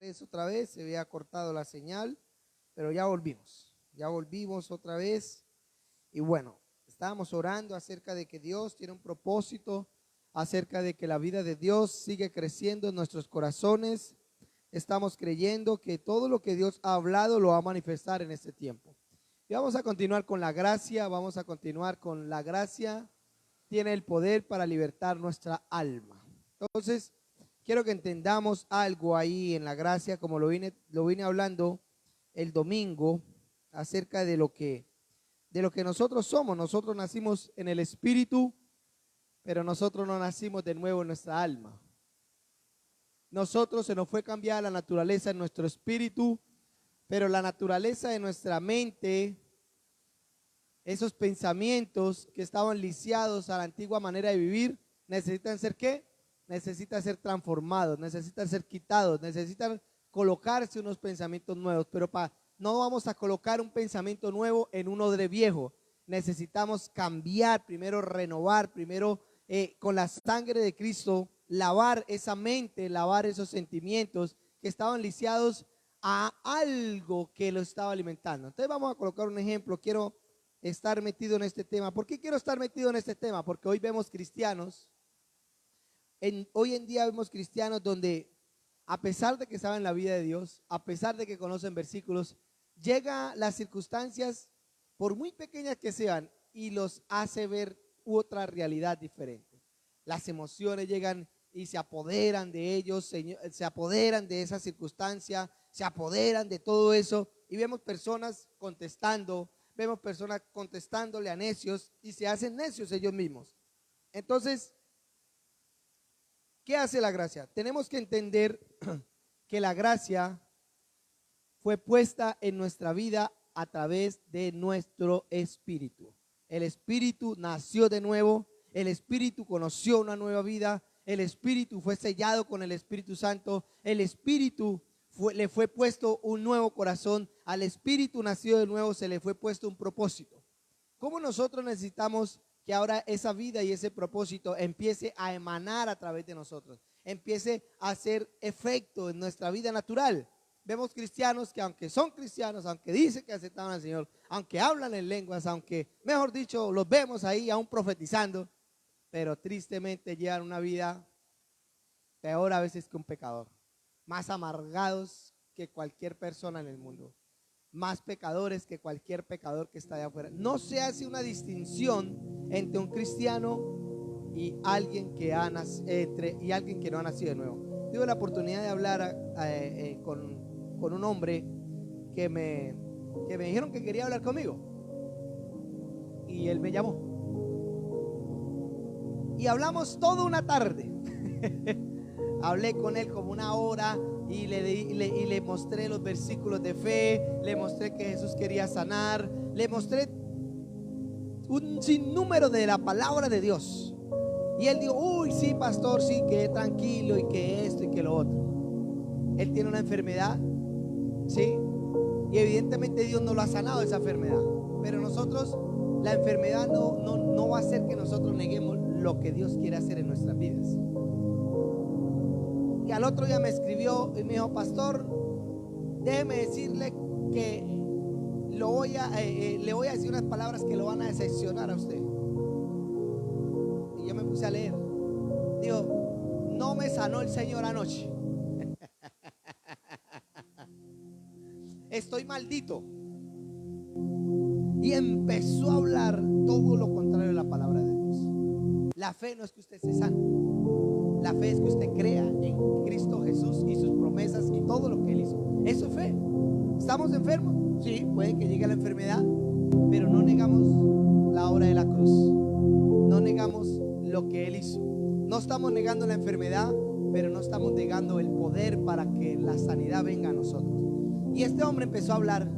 Es otra vez, se había cortado la señal, pero ya volvimos otra vez. Y bueno, estábamos orando acerca de que Dios tiene un propósito, acerca de que la vida de Dios sigue creciendo en nuestros corazones. Estamos creyendo que todo lo que Dios ha hablado lo va a manifestar en este tiempo. Y vamos a continuar con la gracia, tiene el poder para libertar nuestra alma. Entonces, quiero que entendamos algo ahí en la gracia, como lo vine hablando el domingo, acerca de lo que nosotros somos. Nosotros nacimos en el Espíritu, pero nosotros no nacimos de nuevo en nuestra alma. Nosotros se nos fue cambiada la naturaleza en nuestro espíritu, pero la naturaleza de nuestra mente, esos pensamientos que estaban lisiados a la antigua manera de vivir, necesitan ser ¿qué? Necesitan ser transformados, necesitan ser quitados, necesitan colocarse unos pensamientos nuevos. Pero no vamos a colocar un pensamiento nuevo en un odre viejo. Necesitamos cambiar, primero renovar, primero con la sangre de Cristo, lavar esa mente, lavar esos sentimientos que estaban lisiados a algo que lo estaba alimentando. Entonces vamos a colocar un ejemplo. Quiero estar metido en este tema. ¿Por qué quiero estar metido en este tema? Porque hoy vemos cristianos, hoy en día vemos cristianos donde, a pesar de que saben la vida de Dios, a pesar de que conocen versículos, llega las circunstancias, por muy pequeñas que sean, y los hace ver otra realidad diferente. Las emociones llegan y se apoderan de ellos, se apoderan de esa circunstancia, se apoderan de todo eso, y vemos personas contestándole a necios, y se hacen necios ellos mismos. Entonces, ¿qué hace la gracia? Tenemos que entender que la gracia fue puesta en nuestra vida a través de nuestro espíritu. El espíritu nació de nuevo, el espíritu conoció una nueva vida, el espíritu fue sellado con el Espíritu Santo, el espíritu le fue puesto un nuevo corazón, al espíritu nacido de nuevo se le fue puesto un propósito. ¿Cómo nosotros necesitamos que ahora esa vida y ese propósito empiece a emanar a través de nosotros, empiece a hacer efecto en nuestra vida natural? Vemos cristianos que, aunque son cristianos, aunque dicen que aceptaron al Señor, aunque hablan en lenguas, aunque, mejor dicho, los vemos ahí aún profetizando, pero tristemente llevan una vida peor a veces que un pecador, más amargados que cualquier persona en el mundo, más pecadores que cualquier pecador que está allá afuera. No se hace una distinción entre un cristiano y alguien que alguien que no ha nacido de nuevo. Tuve la oportunidad de hablar con un hombre que me dijeron que quería hablar conmigo, y él me llamó y hablamos toda una tarde. Hablé con él como una hora y le mostré los versículos de fe, le mostré que Jesús quería sanar, le mostré un sinnúmero de la palabra de Dios. Y él dijo: uy, sí, pastor, sí, que tranquilo, y que esto y que lo otro. Él tiene una enfermedad, sí, y evidentemente Dios no lo ha sanado esa enfermedad. Pero nosotros, la enfermedad no va a hacer que nosotros neguemos lo que Dios quiere hacer en nuestras vidas. Y al otro día me escribió y me dijo: pastor, déjeme decirle que le voy a decir unas palabras que lo van a decepcionar a usted. Y yo me puse a leer. Dijo: no me sanó el Señor anoche. Estoy maldito. Y empezó a hablar todo lo contrario de la palabra de Dios. La fe no es que usted se sane. La fe es que usted crea en Cristo Jesús y sus promesas y todo lo que Él hizo. Eso es fe. ¿Estamos enfermos? Sí, puede que llegue la enfermedad, pero no negamos la obra de la cruz. No negamos lo que Él hizo. No estamos negando la enfermedad, pero no estamos negando el poder para que la sanidad venga a nosotros. Y este hombre empezó a hablar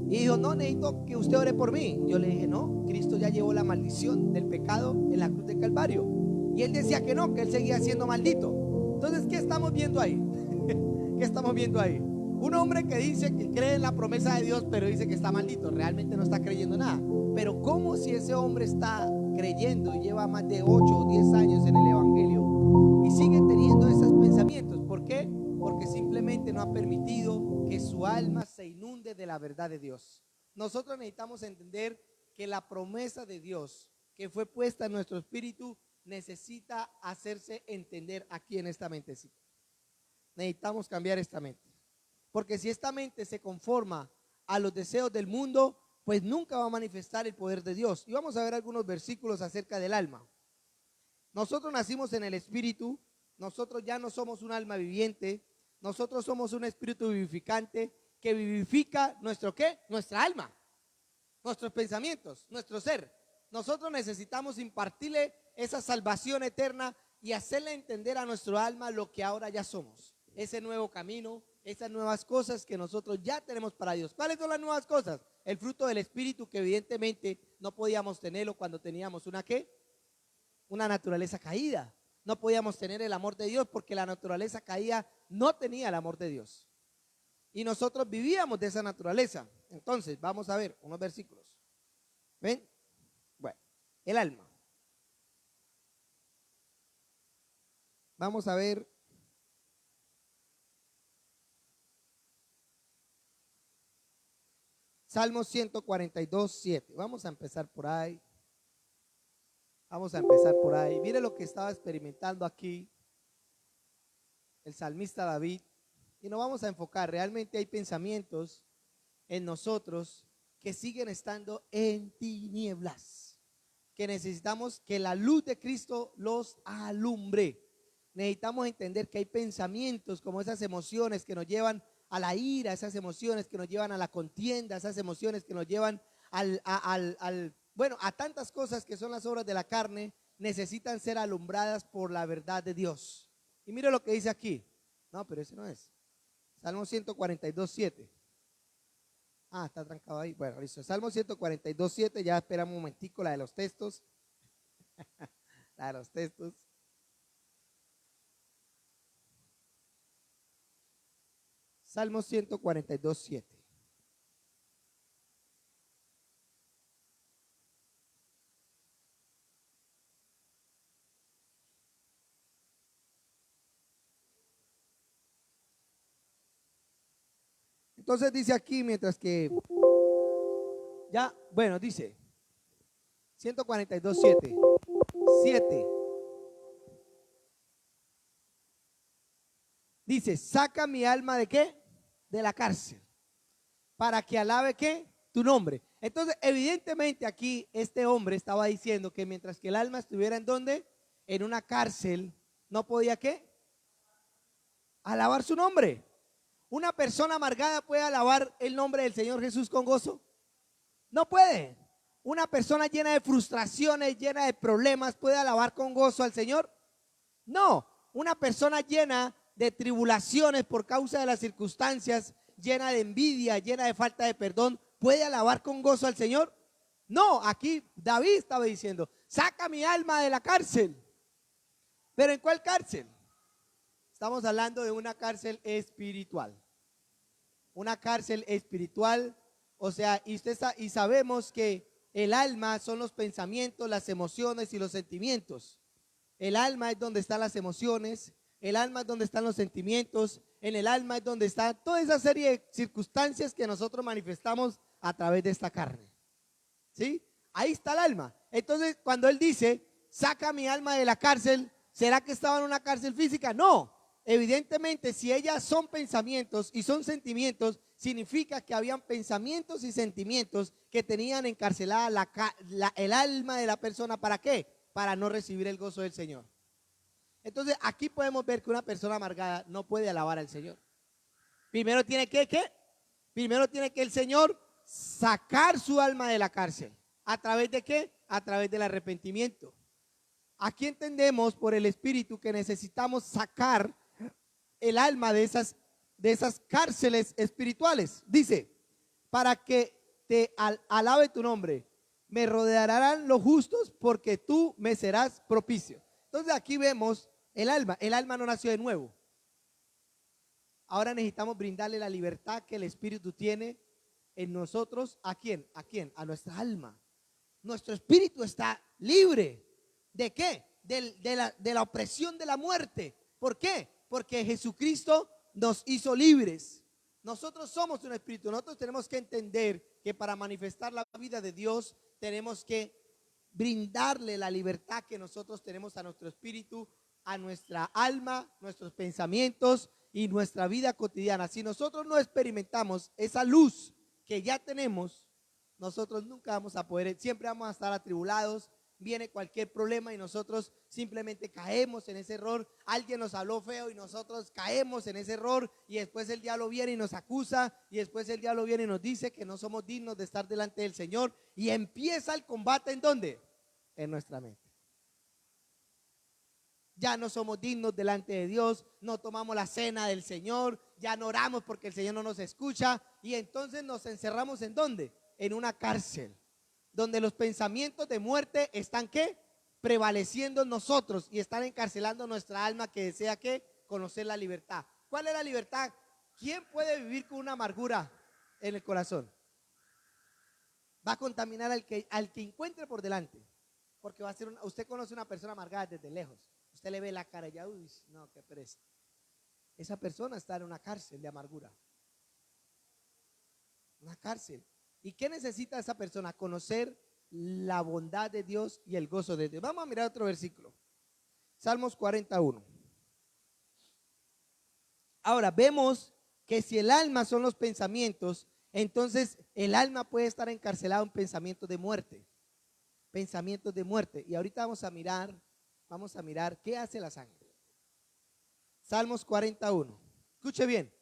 y dijo: no, necesito que usted ore por mí. Yo le dije: no, Cristo ya llevó la maldición del pecado en la cruz del Calvario. Y él decía que no, que él seguía siendo maldito. Entonces, ¿qué estamos viendo ahí? ¿Qué estamos viendo ahí? Un hombre que dice que cree en la promesa de Dios, pero dice que está maldito. Realmente no está creyendo nada. Pero ¿cómo si ese hombre está creyendo y lleva más de 8 o 10 años en el evangelio y sigue teniendo esos pensamientos? ¿Por qué? Porque si simplemente no ha permitido que su alma se inunde de la verdad de Dios. Nosotros necesitamos entender que la promesa de Dios que fue puesta en nuestro espíritu necesita hacerse entender aquí en esta mentecita. Necesitamos cambiar esta mente. Porque si esta mente se conforma a los deseos del mundo, pues nunca va a manifestar el poder de Dios. Y vamos a ver algunos versículos acerca del alma. Nosotros nacimos en el espíritu, nosotros ya no somos un alma viviente, nosotros somos un espíritu vivificante que vivifica nuestro ¿qué? Nuestra alma, nuestros pensamientos, nuestro ser. Nosotros necesitamos impartirle esa salvación eterna y hacerle entender a nuestro alma lo que ahora ya somos, ese nuevo camino, esas nuevas cosas que nosotros ya tenemos para Dios. ¿Cuáles son las nuevas cosas? El fruto del espíritu, que evidentemente no podíamos tenerlo cuando teníamos una ¿qué? Una naturaleza caída. No podíamos tener el amor de Dios porque la naturaleza caída no tenía el amor de Dios. Y nosotros vivíamos de esa naturaleza. Entonces, vamos a ver unos versículos. ¿Ven? Bueno, el alma. Vamos a ver. Salmo 142, 7. Vamos a empezar por ahí. Vamos a empezar por ahí. Mire lo que estaba experimentando aquí el salmista David. Y nos vamos a enfocar. Realmente hay pensamientos en nosotros que siguen estando en tinieblas, que necesitamos que la luz de Cristo los alumbre. Necesitamos entender que hay pensamientos como esas emociones que nos llevan a la ira, esas emociones que nos llevan a la contienda, esas emociones que nos llevan bueno, a tantas cosas que son las obras de la carne, necesitan ser alumbradas por la verdad de Dios. Y mire lo que dice aquí. No, pero ese no es. Salmo 142, 7. Ah, está trancado ahí. Bueno, listo. Salmo 142, 7. Ya esperamos un momentico, la de los textos. La de los textos. Salmo 142, 7. Entonces dice aquí, mientras que ya, bueno, dice 142, 7. 7. Dice, saca mi alma de ¿qué? De la cárcel, para que alabe ¿qué? Tu nombre. Entonces, evidentemente aquí este hombre estaba diciendo que mientras que el alma estuviera en ¿dónde? En una cárcel, no podía ¿qué? Alabar su nombre. ¿Una persona amargada puede alabar el nombre del Señor Jesús con gozo? No puede. ¿Una persona llena de frustraciones, llena de problemas, puede alabar con gozo al Señor? No. ¿Una persona llena de tribulaciones por causa de las circunstancias, llena de envidia, llena de falta de perdón, puede alabar con gozo al Señor? No. Aquí David estaba diciendo, saca mi alma de la cárcel. ¿Pero en cuál cárcel? Estamos hablando de una cárcel espiritual. Una cárcel espiritual, o sea, y sabemos que el alma son los pensamientos, las emociones y los sentimientos. El alma es donde están las emociones, el alma es donde están los sentimientos, en el alma es donde está toda esa serie de circunstancias que nosotros manifestamos a través de esta carne. ¿Sí? Ahí está el alma. Entonces, cuando él dice, saca mi alma de la cárcel, ¿será que estaba en una cárcel física? No. Evidentemente, si ellas son pensamientos y son sentimientos, significa que habían pensamientos y sentimientos que tenían encarcelada el alma de la persona. ¿Para qué? Para no recibir el gozo del Señor. Entonces, aquí podemos ver que una persona amargada no puede alabar al Señor. Primero tiene que, ¿qué? Primero tiene que el Señor sacar su alma de la cárcel. ¿A través de qué? A través del arrepentimiento. Aquí entendemos por el Espíritu que necesitamos sacar el alma de esas cárceles espirituales. Dice, para que te alabe tu nombre, me rodearán los justos porque tú me serás propicio. Entonces aquí vemos el alma no nació de nuevo. Ahora necesitamos brindarle la libertad que el Espíritu tiene en nosotros. ¿A quién? ¿A quién? A nuestra alma. Nuestro espíritu está libre. ¿De qué? De la opresión de la muerte. ¿Por qué? Porque Jesucristo nos hizo libres. Nosotros somos un espíritu. Nosotros tenemos que entender que para manifestar la vida de Dios tenemos que brindarle la libertad que nosotros tenemos a nuestro espíritu, a nuestra alma, nuestros pensamientos y nuestra vida cotidiana. Si nosotros no experimentamos esa luz que ya tenemos, nosotros nunca vamos a poder, siempre vamos a estar atribulados. Viene cualquier problema y nosotros simplemente caemos en ese error. Alguien nos habló feo y nosotros caemos en ese error, y después el diablo viene y nos acusa, y después el diablo viene y nos dice que no somos dignos de estar delante del Señor, y empieza el combate. ¿En dónde? En nuestra mente. Ya no somos dignos delante de Dios, no tomamos la cena del Señor, ya no oramos porque el Señor no nos escucha, y entonces nos encerramos ¿en dónde? En una cárcel, donde los pensamientos de muerte están ¿qué? Prevaleciendo en nosotros y están encarcelando nuestra alma que desea ¿qué? Conocer la libertad. ¿Cuál es la libertad? ¿Quién puede vivir con una amargura en el corazón? Va a contaminar al que encuentre por delante, porque va a ser usted conoce una persona amargada desde lejos. Usted le ve la cara y ya, uy, no, qué pereza. Esa persona está en una cárcel de amargura. Una cárcel. ¿Y qué necesita esa persona? Conocer la bondad de Dios y el gozo de Dios. Vamos a mirar otro versículo. Salmos 41. Ahora vemos que si el alma son los pensamientos, entonces el alma puede estar encarcelado en pensamientos de muerte. Pensamientos de muerte. Y ahorita vamos a mirar qué hace la sangre. Salmos 41. Escuche bien.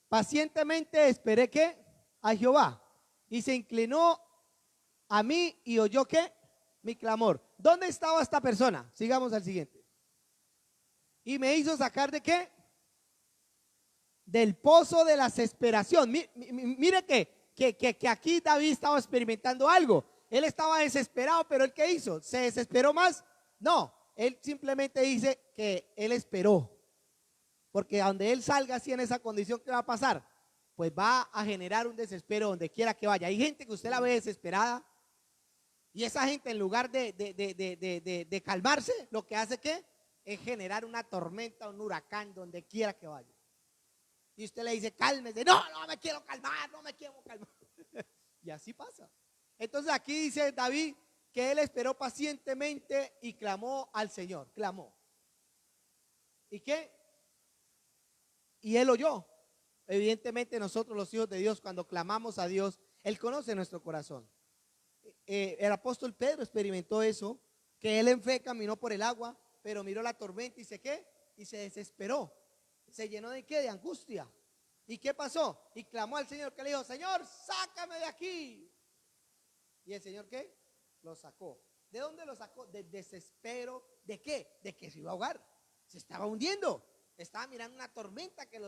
Pacientemente esperé ¿qué? A Jehová, y se inclinó a mí y oyó ¿qué? Mi clamor. ¿Dónde estaba esta persona? Sigamos al siguiente. Y me hizo sacar ¿de qué? Del pozo de la desesperación. Mire que aquí David estaba experimentando algo. Él estaba desesperado, pero ¿él qué hizo? ¿Se desesperó más? No, él simplemente dice que él esperó. Porque a donde él salga así en esa condición, ¿qué va a pasar? Pues va a generar un desespero donde quiera que vaya. Hay gente que usted la ve desesperada, y esa gente en lugar de calmarse, lo que hace ¿qué? Es generar una tormenta, un huracán donde quiera que vaya. Y usted le dice, cálmese. No, no me quiero calmar, no me quiero calmar. Y así pasa. Entonces aquí dice David que él esperó pacientemente y clamó al Señor. Clamó. ¿Y qué? Y él oyó. Evidentemente nosotros los hijos de Dios, cuando clamamos a Dios, Él conoce nuestro corazón. El apóstol Pedro experimentó eso, que él en fe caminó por el agua, pero miró la tormenta y se ¿qué? Y se desesperó. ¿Se llenó de qué? De angustia. ¿Y qué pasó? Y clamó al Señor, que le dijo, Señor, sácame de aquí. ¿Y el Señor qué? Lo sacó. ¿De dónde lo sacó? Del desespero. ¿De qué? De que se iba a ahogar. Se estaba hundiendo. Estaba mirando una tormenta que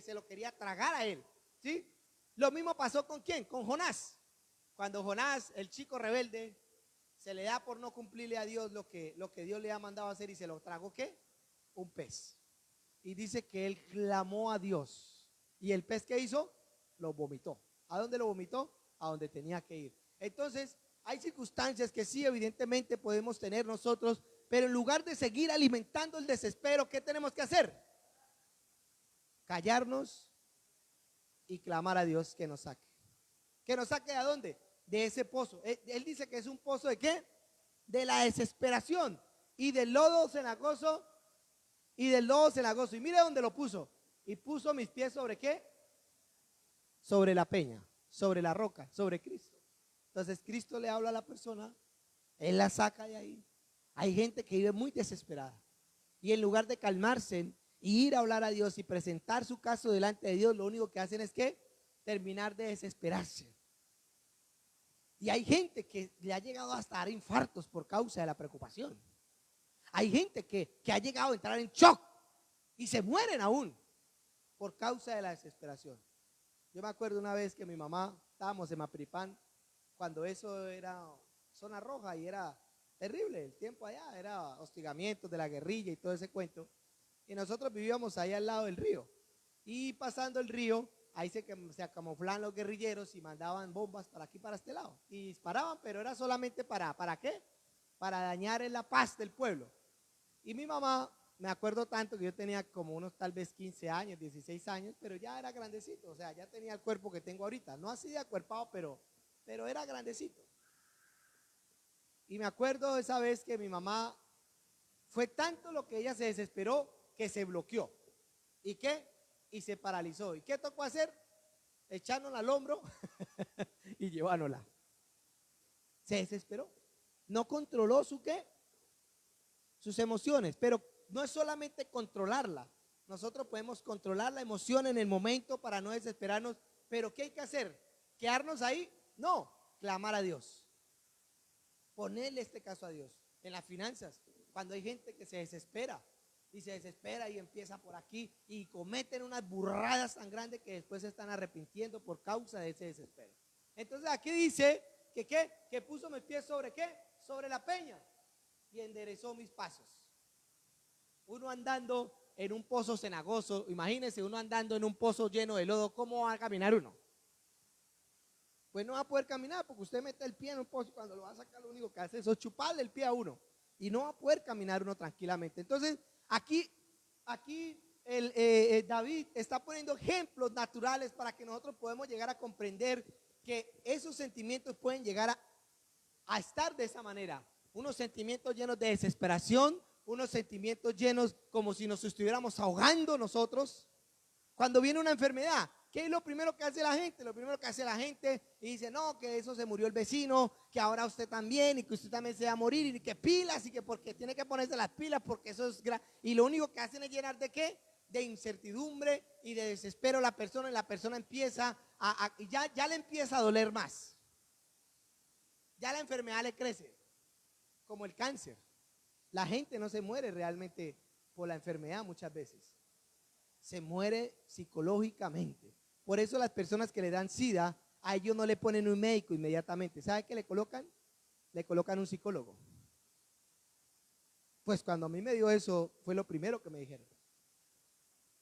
se lo quería tragar a él. ¿Sí? Lo mismo pasó con ¿quién? Con Jonás. Cuando Jonás, el chico rebelde, se le da por no cumplirle a Dios lo que Dios le ha mandado a hacer, y se lo tragó ¿qué? Un pez. Y dice que él clamó a Dios. ¿Y el pez qué hizo? Lo vomitó. ¿A dónde lo vomitó? A donde tenía que ir. Entonces, hay circunstancias que sí, evidentemente podemos tener nosotros, pero en lugar de seguir alimentando el desespero, ¿qué tenemos que hacer? Callarnos y clamar a Dios que nos saque. ¿Que nos saque a dónde? De ese pozo. Él dice que es un pozo ¿de qué? De la desesperación y del lodo cenagoso. Y del lodo cenagoso. Y mire dónde lo puso. Y puso mis pies ¿sobre qué? Sobre la peña, sobre la roca, sobre Cristo. Entonces Cristo le habla a la persona, Él la saca de ahí. Hay gente que vive muy desesperada, y en lugar de calmarse y ir a hablar a Dios y presentar su caso delante de Dios, lo único que hacen es ¿qué? Terminar de desesperarse. Y hay gente que le ha llegado hasta a dar infartos por causa de la preocupación. Hay gente que ha llegado a entrar en shock y se mueren aún por causa de la desesperación. Yo me acuerdo una vez que mi mamá, estábamos en Mapripán, cuando eso era zona roja y era terrible el tiempo allá, era hostigamientos de la guerrilla y todo ese cuento. Y nosotros vivíamos ahí al lado del río. Y pasando el río, ahí se camuflaban los guerrilleros y mandaban bombas para aquí, para este lado. Y disparaban, pero era solamente ¿para qué? Para dañar la paz del pueblo. Y mi mamá me acuerdo tanto que yo tenía como unos tal vez 15 años, 16 años, pero ya era grandecito, o sea, ya tenía el cuerpo que tengo ahorita, no así de acuerpado, pero era grandecito. Y me acuerdo esa vez que mi mamá, fue tanto lo que ella se desesperó que se bloqueó. ¿Y qué? Y se paralizó. ¿Y qué tocó hacer? Echándola al hombro y llevándola. Se desesperó. No controló su qué, sus emociones, pero no es solamente controlarla. Nosotros podemos controlar la emoción en el momento para no desesperarnos, pero ¿qué hay que hacer? ¿Quedarnos ahí? No, clamar a Dios. Ponerle este caso a Dios. En las finanzas, cuando hay gente que se desespera y empieza por aquí y cometen unas burradas tan grandes que después se están arrepintiendo por causa de ese desespero. Entonces aquí dice que ¿qué? Que puso mis pies sobre ¿qué? Sobre la peña y enderezó mis pasos. Uno andando en un pozo cenagoso, imagínense uno andando en un pozo lleno de lodo, ¿cómo va a caminar uno? Pues no va a poder caminar porque usted mete el pie en un pozo y cuando lo va a sacar lo único que hace es chuparle el pie a uno y no va a poder caminar uno tranquilamente. Entonces aquí David está poniendo ejemplos naturales para que nosotros podamos llegar a comprender que esos sentimientos pueden llegar a estar de esa manera. Unos sentimientos llenos de desesperación, unos sentimientos llenos como si nos estuviéramos ahogando nosotros. Cuando viene una enfermedad, ¿qué es lo primero que hace la gente? Lo primero que hace la gente y dice, no, que eso se murió el vecino, que ahora usted también y que usted también se va a morir y que pilas y que porque tiene que ponerse las pilas porque eso es y lo único que hacen es llenar de ¿qué? De incertidumbre y de desespero la persona y la persona empieza ya le empieza a doler más. Ya la enfermedad le crece, como el cáncer. La gente no se muere realmente por la enfermedad muchas veces. Se muere psicológicamente. Por eso las personas que le dan SIDA, a ellos no le ponen un médico inmediatamente. ¿Sabe qué le colocan? Le colocan un psicólogo. Pues cuando a mí me dio eso, fue lo primero que me dijeron.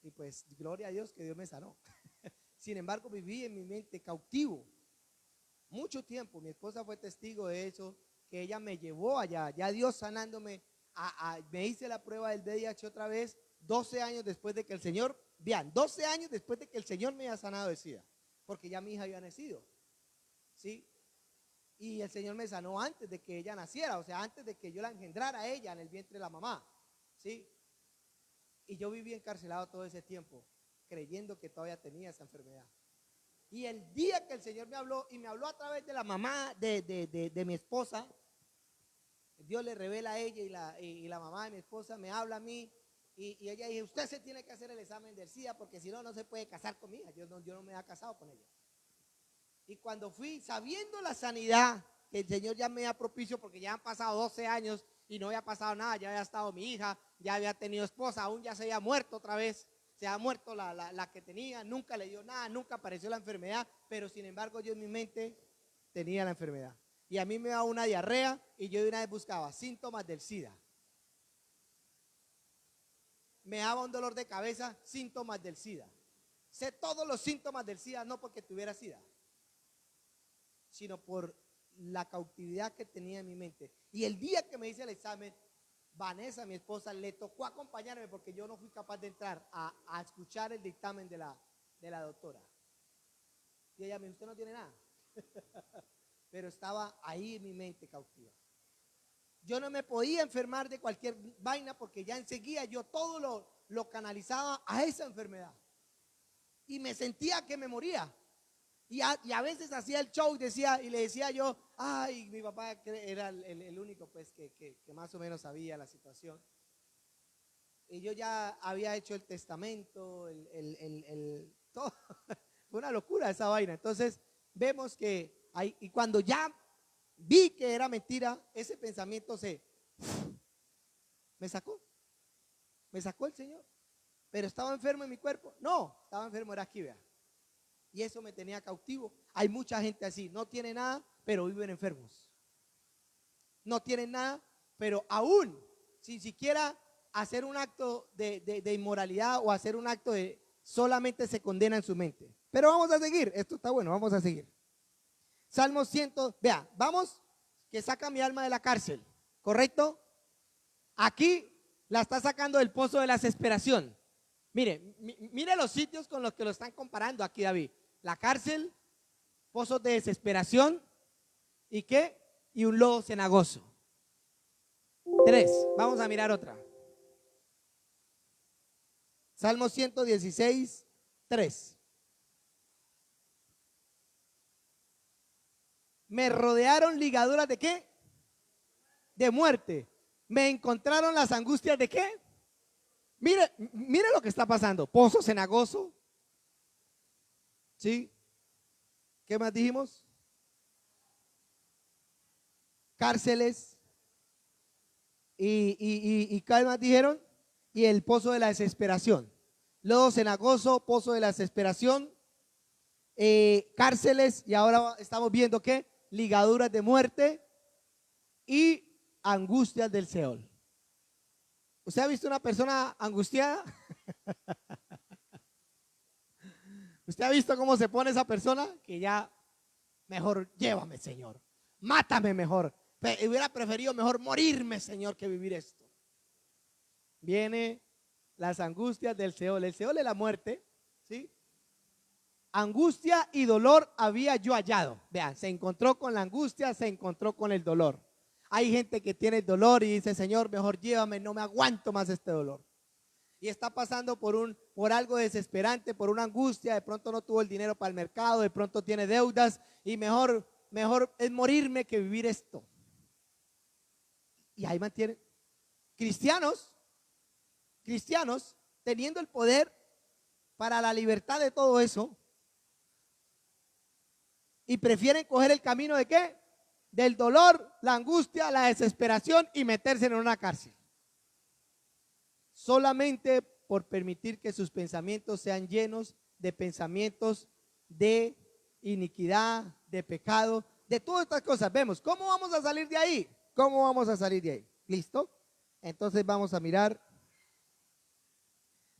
Y pues, gloria a Dios que Dios me sanó. Sin embargo, viví en mi mente cautivo mucho tiempo. Mi esposa fue testigo de eso, que ella me llevó allá, ya Dios sanándome. Me hice la prueba del VIH otra vez, 12 años después de que el Señor, vean, 12 años después de que el Señor me haya sanado de SIDA, porque ya mi hija había nacido, ¿sí? Y el Señor me sanó antes de que ella naciera, o sea, antes de que yo la engendrara a ella en el vientre de la mamá, ¿sí? Y yo viví encarcelado todo ese tiempo, creyendo que todavía tenía esa enfermedad. Y el día que el Señor me habló, y me habló a través de la mamá de mi esposa, Dios le revela a ella y la mamá de mi esposa me habla a mí, y ella dice, usted se tiene que hacer el examen del SIDA porque si no, no se puede casar con mi hija. Yo no me había casado con ella. Y cuando fui, sabiendo la sanidad que el Señor ya me da propicio, porque ya han pasado 12 años y no había pasado nada, ya había estado mi hija, ya había tenido esposa, aún ya se había muerto otra vez, se ha muerto la que tenía, nunca le dio nada, nunca apareció la enfermedad, pero sin embargo yo en mi mente tenía la enfermedad. Y a mí me daba una diarrea y yo de una vez buscaba síntomas del SIDA. Me daba un dolor de cabeza, síntomas del SIDA. Sé todos los síntomas del SIDA, no porque tuviera SIDA, sino por la cautividad que tenía en mi mente. Y el día que me hice el examen, Vanessa, mi esposa, le tocó acompañarme porque yo no fui capaz de entrar a escuchar el dictamen de la doctora. Y ella me dijo, usted no tiene nada. Pero estaba ahí en mi mente cautiva. Yo no me podía enfermar de cualquier vaina porque ya enseguida yo todo lo canalizaba a esa enfermedad. Y me sentía que me moría. Y a veces hacía el show y le decía yo, ay, mi papá era el único pues que más o menos sabía la situación. Y yo ya había hecho el testamento, todo. Fue una locura esa vaina. Entonces vemos que y cuando ya vi que era mentira, ese pensamiento me sacó el Señor. Pero estaba enfermo en mi cuerpo. No, estaba enfermo, era aquí, vea. Y eso me tenía cautivo. Hay mucha gente así, no tiene nada, pero viven enfermos. No tienen nada, pero aún sin siquiera hacer un acto de inmoralidad o hacer un acto solamente se condena en su mente. Pero vamos a seguir, esto está bueno, vamos a seguir. Salmo 100, vamos, que saca mi alma de la cárcel, ¿correcto? Aquí La está sacando del pozo de la desesperación. Mire los sitios con los que lo están comparando aquí, David. La cárcel, pozos de desesperación, ¿y qué? Y un lodo cenagoso. 3, vamos a mirar otra. Salmo 116, 3. Me rodearon ligaduras de ¿qué? De muerte. Me encontraron las angustias de ¿qué? Mire lo que está pasando. Pozo cenagoso. ¿Sí? ¿Qué más dijimos? Cárceles. ¿Y qué más dijeron? Y el pozo de la desesperación. Lodo cenagoso, pozo de la desesperación, cárceles, y ahora estamos viendo que ligaduras de muerte y angustias del Seol. ¿Usted ha visto una persona angustiada? ¿Usted ha visto cómo se pone esa persona? Que ya, mejor llévame, Señor, mátame mejor. Hubiera preferido mejor morirme, Señor, que vivir esto. Viene las angustias del Seol. El Seol es la muerte, ¿sí? Angustia y dolor había yo hallado. Vean, se encontró con la angustia, se encontró con el dolor. Hay gente que tiene dolor y dice, Señor, mejor llévame, no me aguanto más este dolor. Y está pasando por algo desesperante, por una angustia, de pronto no tuvo el dinero para el mercado, de pronto tiene deudas y mejor es morirme que vivir esto. Y ahí mantienen cristianos teniendo el poder para la libertad de todo eso, y prefieren coger el camino de ¿qué? Del dolor, la angustia, la desesperación y meterse en una cárcel. Solamente por permitir que sus pensamientos sean llenos de pensamientos de iniquidad, de pecado, de todas estas cosas. Vemos, ¿cómo vamos a salir de ahí? ¿Cómo vamos a salir de ahí? ¿Listo? Entonces vamos a mirar.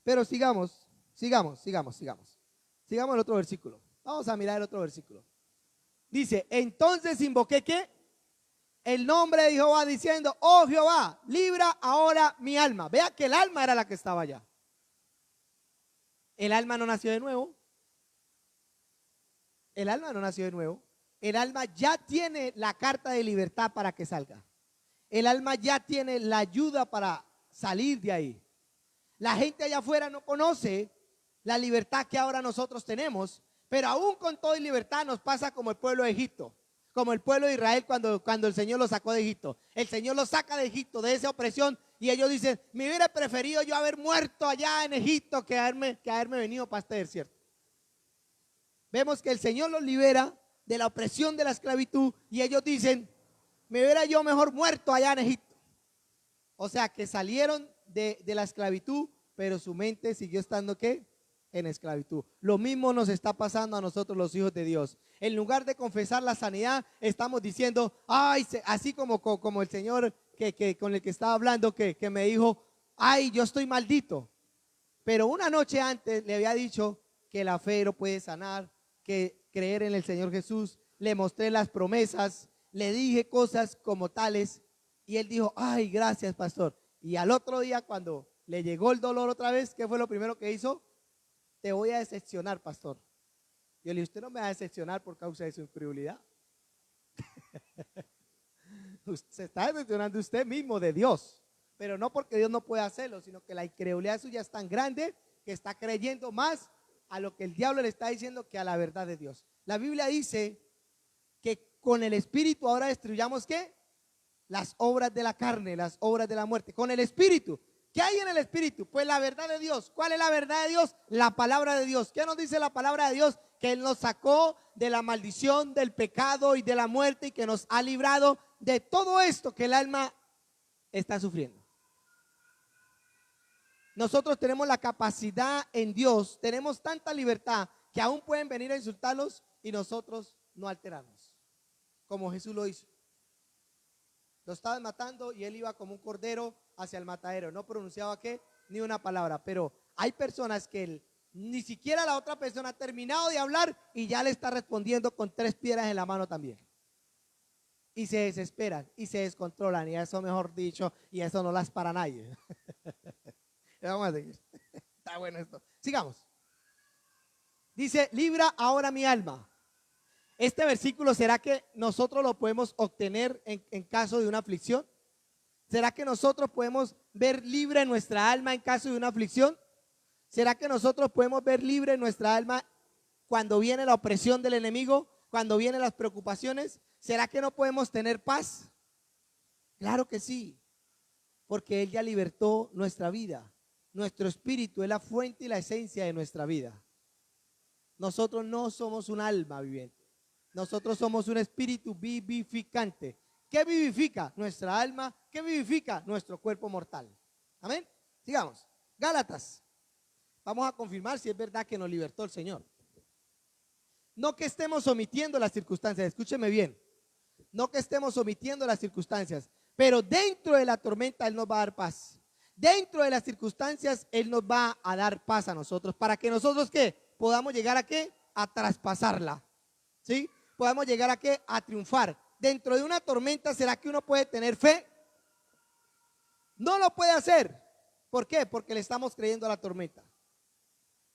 Pero sigamos el otro versículo. Vamos a mirar el otro versículo. Dice, entonces invoqué ¿qué? El nombre de Jehová diciendo, oh Jehová, libra ahora mi alma. Vea que el alma era la que estaba allá. El alma no nació de nuevo. El alma no nació de nuevo. El alma ya tiene la carta de libertad para que salga. El alma ya tiene la ayuda para salir de ahí. La gente allá afuera no conoce la libertad que ahora nosotros tenemos, pero aún con toda libertad nos pasa como el pueblo de Egipto, como el pueblo de Israel cuando el Señor los sacó de Egipto. El Señor los saca de Egipto, de esa opresión, y ellos dicen, me hubiera preferido yo haber muerto allá en Egipto que haberme venido para este desierto. Vemos que el Señor los libera de la opresión de la esclavitud y ellos dicen, me hubiera yo mejor muerto allá en Egipto. O sea que salieron de la esclavitud, pero su mente siguió estando ¿qué? En esclavitud. Lo mismo nos está pasando a nosotros los hijos de Dios. En lugar de confesar la sanidad, estamos diciendo, ay, así como el Señor con el que estaba hablando, que me dijo, ay, yo estoy maldito. Pero una noche antes le había dicho que la fe lo puede sanar, que creer en el Señor Jesús. Le mostré las promesas, le dije cosas como tales, y él dijo, ay, gracias, pastor. Y al otro día, cuando le llegó el dolor otra vez, ¿qué fue lo primero que hizo? Te voy a decepcionar, pastor. Yo le dije, usted no me va a decepcionar por causa de su incredulidad. Se está decepcionando usted mismo de Dios, pero no porque Dios no pueda hacerlo, sino que la incredulidad suya es tan grande que está creyendo más a lo que el diablo le está diciendo que a la verdad de Dios. La Biblia dice que con el Espíritu ahora destruyamos ¿qué? Las obras de la carne, las obras de la muerte, con el Espíritu. ¿Qué hay en el Espíritu? Pues la verdad de Dios. ¿Cuál es la verdad de Dios? La palabra de Dios. ¿Qué nos dice la palabra de Dios? Que Él nos sacó de la maldición, del pecado y de la muerte, y que nos ha librado de todo esto que el alma está sufriendo. Nosotros tenemos la capacidad en Dios, tenemos tanta libertad que aún pueden venir a insultarlos y nosotros no alterarnos, como Jesús lo hizo. Lo estaban matando y él iba como un cordero hacia el matadero, no pronunciaba ¿qué? Ni una palabra. Pero hay personas que ni siquiera la otra persona ha terminado de hablar y ya le está respondiendo con 3 piedras en la mano también. Y se desesperan y se descontrolan, y eso mejor dicho, y eso no las para nadie. Vamos a seguir. Está bueno esto. Sigamos. Dice, libra ahora mi alma. Este versículo, ¿será que nosotros lo podemos obtener en caso de una aflicción? ¿Será que nosotros podemos ver libre nuestra alma en caso de una aflicción? ¿Será que nosotros podemos ver libre nuestra alma cuando viene la opresión del enemigo, cuando vienen las preocupaciones? ¿Será que no podemos tener paz? Claro que sí, porque Él ya libertó nuestra vida. Nuestro espíritu es la fuente y la esencia de nuestra vida. Nosotros no somos un alma viviente. Nosotros somos un espíritu vivificante. ¿Qué vivifica? Nuestra alma. ¿Qué vivifica? Nuestro cuerpo mortal. Amén. Sigamos. Gálatas. Vamos a confirmar si es verdad que nos libertó el Señor. No que estemos omitiendo las circunstancias. Escúcheme bien. No que estemos omitiendo las circunstancias. Pero dentro de la tormenta Él nos va a dar paz. Dentro de las circunstancias Él nos va a dar paz a nosotros. Para que nosotros, ¿qué? Podamos llegar a ¿qué? A traspasarla. ¿Sí? Podamos llegar a ¿qué? A triunfar. Dentro de una tormenta, ¿será que uno puede tener fe? No lo puede hacer. ¿Por qué? Porque le estamos creyendo a la tormenta.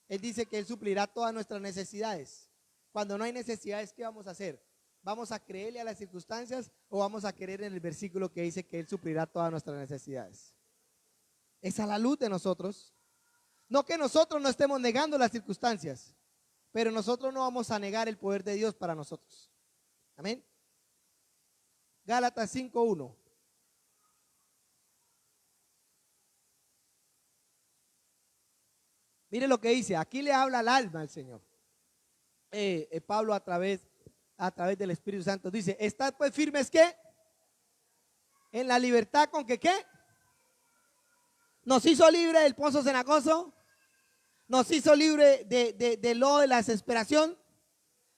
Él dice que Él suplirá todas nuestras necesidades. Cuando no hay necesidades, ¿qué vamos a hacer? ¿Vamos a creerle a las circunstancias o vamos a creer en el versículo que dice que Él suplirá todas nuestras necesidades? Es a la luz de nosotros. No que nosotros no estemos negando las circunstancias, pero nosotros no vamos a negar el poder de Dios para nosotros. Amén. Gálatas 5:1. Mire lo que dice. Aquí le habla al alma al Señor. Pablo a través del Espíritu Santo dice: estad pues firmes, ¿qué? En la libertad con que ¿qué? Nos hizo libre del pozo cenagoso. Nos hizo libre de lo de la desesperación.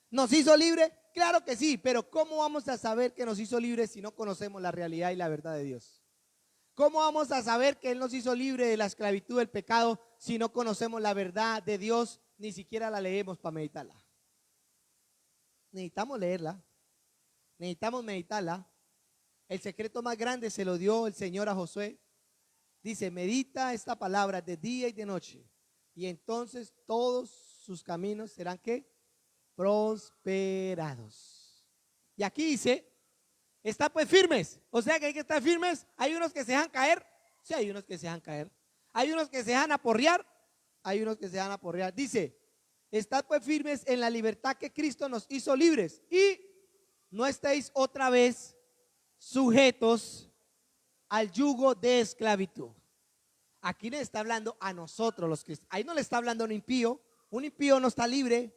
Nos hizo libre. Claro que sí, pero ¿cómo vamos a saber que nos hizo libre si no conocemos la realidad y la verdad de Dios? ¿Cómo vamos a saber que Él nos hizo libre de la esclavitud del pecado si no conocemos la verdad de Dios, ni siquiera la leemos para meditarla? Necesitamos leerla, necesitamos meditarla. El secreto más grande se lo dio el Señor a Josué. Dice: medita esta palabra de día y de noche, y entonces todos sus caminos serán ¿qué? Prosperados. Y aquí dice: está pues firmes. O sea que hay que estar firmes. Hay unos que se dejan caer. Sí, hay unos que se dejan caer. Hay unos que se dejan aporrear. Hay unos que se dejan aporrear. Dice: estad pues firmes en la libertad que Cristo nos hizo libres, y no estéis otra vez sujetos al yugo de esclavitud. Aquí le está hablando a nosotros los cristianos. Ahí no le está hablando a un impío. Un impío no está libre.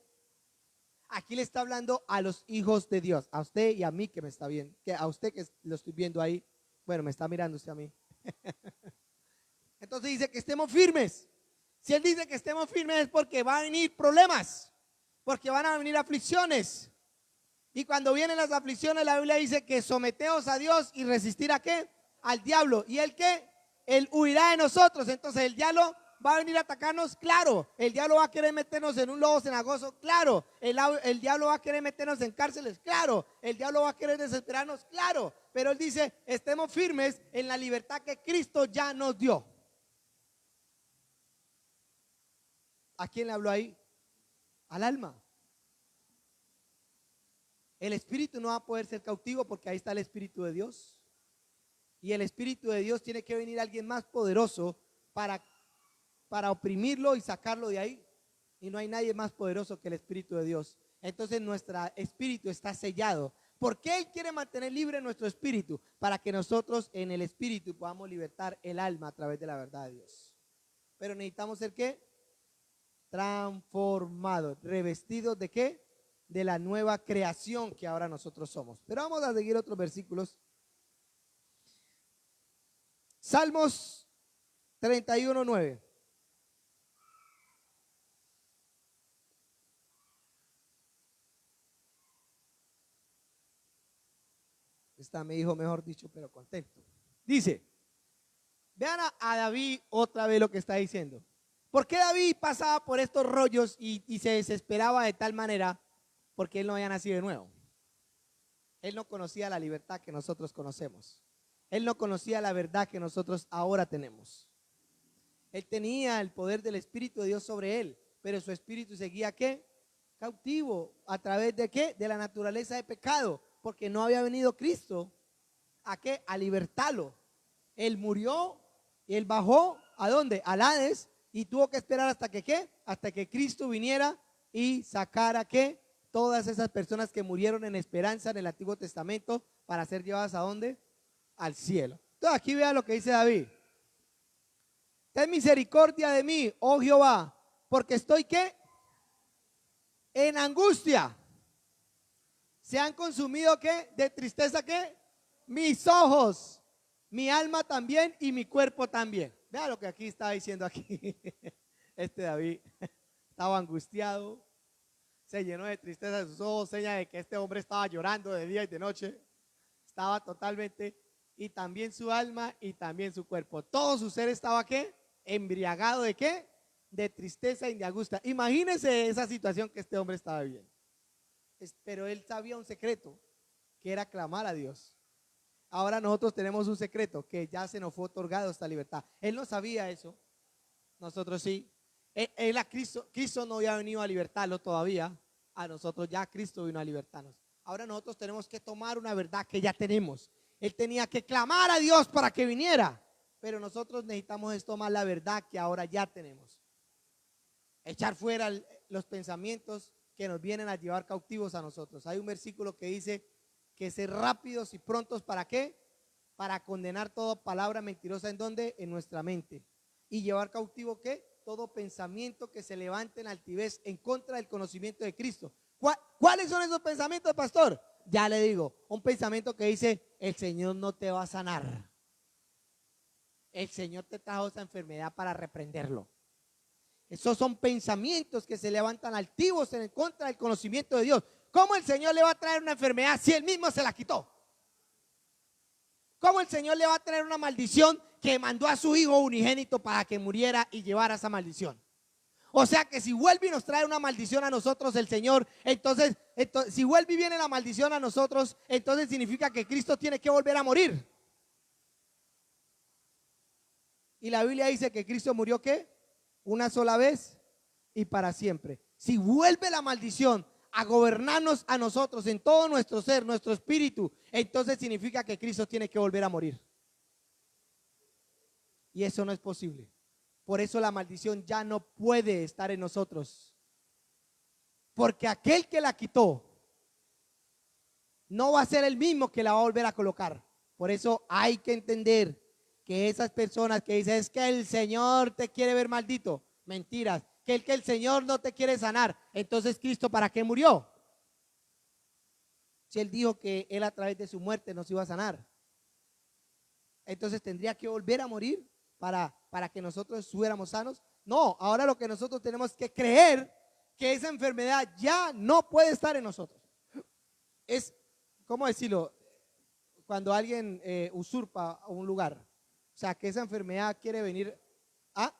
Aquí le está hablando a los hijos de Dios, a usted y a mí que me está viendo, que a usted que lo estoy viendo ahí. Bueno, me está mirando usted a mí. Entonces dice que estemos firmes. Si Él dice que estemos firmes es porque van a venir problemas, porque van a venir aflicciones. Y cuando vienen las aflicciones, la Biblia dice que someteos a Dios y resistir ¿a qué? Al diablo. ¿Y Él qué? Él huirá de nosotros. Entonces el diablo va a venir a atacarnos, claro. El diablo va a querer meternos en un lobo cenagoso, claro. El diablo va a querer meternos en cárceles, claro. El diablo va a querer desesperarnos, claro. Pero Él dice: estemos firmes en la libertad que Cristo ya nos dio. ¿A quién le habló ahí? Al alma. El espíritu no va a poder ser cautivo porque ahí está el Espíritu de Dios. Y el Espíritu de Dios tiene que venir alguien más poderoso para oprimirlo y sacarlo de ahí. Y no hay nadie más poderoso que el Espíritu de Dios. Entonces nuestro espíritu está sellado. ¿Por qué Él quiere mantener libre nuestro espíritu? Para que nosotros en el espíritu podamos libertar el alma a través de la verdad de Dios. Pero necesitamos ser ¿qué? Transformados, revestidos ¿de qué? De la nueva creación que ahora nosotros somos. Pero vamos a seguir otros versículos. Salmos 31:9. Está mi hijo, mejor dicho, pero contento. Dice: vean a David otra vez lo que está diciendo. ¿Por qué David pasaba por estos rollos y se desesperaba de tal manera? Porque él no había nacido de nuevo. Él no conocía la libertad que nosotros conocemos. Él no conocía la verdad que nosotros ahora tenemos. Él tenía el poder del Espíritu de Dios sobre él, pero su espíritu seguía ¿qué? Cautivo. ¿A través de qué? De la naturaleza de pecado, porque no había venido Cristo ¿a qué? A libertarlo. Él murió, él bajó, ¿a dónde? Al Hades, y tuvo que esperar hasta que ¿qué? Hasta que Cristo viniera y sacara ¿qué? Todas esas personas que murieron en esperanza en el Antiguo Testamento para ser llevadas ¿a dónde? Al cielo. Entonces aquí vea lo que dice David. Ten misericordia de mí, oh Jehová, porque estoy ¿qué? En angustia. Se han consumido ¿qué? De tristeza ¿qué? Mis ojos, mi alma también y mi cuerpo también. Vea lo que aquí está diciendo aquí. Este David estaba angustiado, se llenó de tristeza de sus ojos, seña de que este hombre estaba llorando de día y de noche. Estaba totalmente, y también su alma y también su cuerpo. Todo su ser estaba ¿qué? Embriagado de ¿qué? De tristeza y de angustia. Imagínese esa situación que este hombre estaba viviendo. Pero él sabía un secreto, que era clamar a Dios. Ahora nosotros tenemos un secreto, que ya se nos fue otorgado esta libertad. Él no sabía eso, nosotros sí. Él a Cristo no había venido a libertarlo todavía. A nosotros ya Cristo vino a libertarnos. Ahora nosotros tenemos que tomar una verdad que ya tenemos. Él tenía que clamar a Dios para que viniera, pero nosotros necesitamos es tomar la verdad que ahora ya tenemos. Echar fuera los pensamientos que nos vienen a llevar cautivos a nosotros. Hay un versículo que dice que ser rápidos y prontos ¿para qué? Para condenar toda palabra mentirosa. ¿En dónde? En nuestra mente. Y llevar cautivo ¿qué? Todo pensamiento que se levante en altivez en contra del conocimiento de Cristo. ¿Cuáles son esos pensamientos, pastor? Ya le digo, un pensamiento que dice: el Señor no te va a sanar. El Señor te trajo esa enfermedad para reprenderlo. Esos son pensamientos que se levantan altivos en contra del conocimiento de Dios. ¿Cómo el Señor le va a traer una enfermedad si él mismo se la quitó? ¿Cómo el Señor le va a traer una maldición que mandó a su hijo unigénito para que muriera y llevara esa maldición? O sea que si vuelve y nos trae una maldición a nosotros el Señor, entonces si vuelve y viene la maldición a nosotros, entonces significa que Cristo tiene que volver a morir. Y la Biblia dice que Cristo murió ¿qué? Una sola vez y para siempre. Si vuelve la maldición a gobernarnos a nosotros en todo nuestro ser, nuestro espíritu, entonces significa que Cristo tiene que volver a morir. Y eso no es posible. Por eso la maldición ya no puede estar en nosotros. Porque aquel que la quitó no va a ser el mismo que la va a volver a colocar. Por eso hay que entender que esas personas que dicen es que el Señor te quiere ver maldito, mentiras. Que el Señor no te quiere sanar, entonces Cristo ¿para qué murió? Si él dijo que él a través de su muerte nos iba a sanar, entonces tendría que volver a morir para que nosotros estuviéramos sanos. No, ahora lo que nosotros tenemos que creer que esa enfermedad ya no puede estar en nosotros. Es, ¿cómo decirlo? Cuando alguien usurpa un lugar, o sea, que esa enfermedad quiere venir a,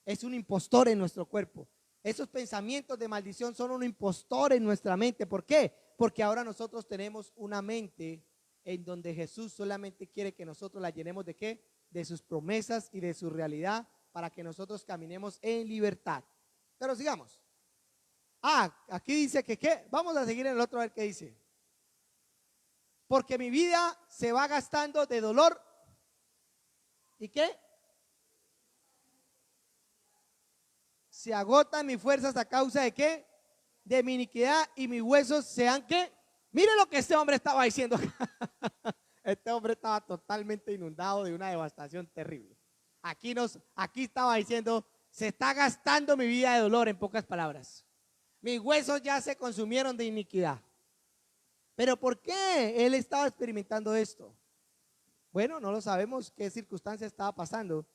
es un impostor en nuestro cuerpo. Esos pensamientos de maldición son un impostor en nuestra mente. ¿Por qué? Porque ahora nosotros tenemos una mente en donde Jesús solamente quiere que nosotros la llenemos ¿de qué? De sus promesas y de su realidad, para que nosotros caminemos en libertad. Pero sigamos. Aquí dice que ¿qué? Vamos a seguir en el otro a ver qué dice. Porque mi vida se va gastando de dolor. ¿Y qué? Se agotan mis fuerzas a causa de ¿qué? De mi iniquidad, y mis huesos sean ¿qué? Mire lo que este hombre estaba diciendo. Este hombre estaba totalmente inundado de una devastación terrible. Aquí estaba diciendo: se está gastando mi vida de dolor, en pocas palabras. Mis huesos ya se consumieron de iniquidad. ¿Pero por qué él estaba experimentando esto? Bueno, no lo sabemos qué circunstancia estaba pasando,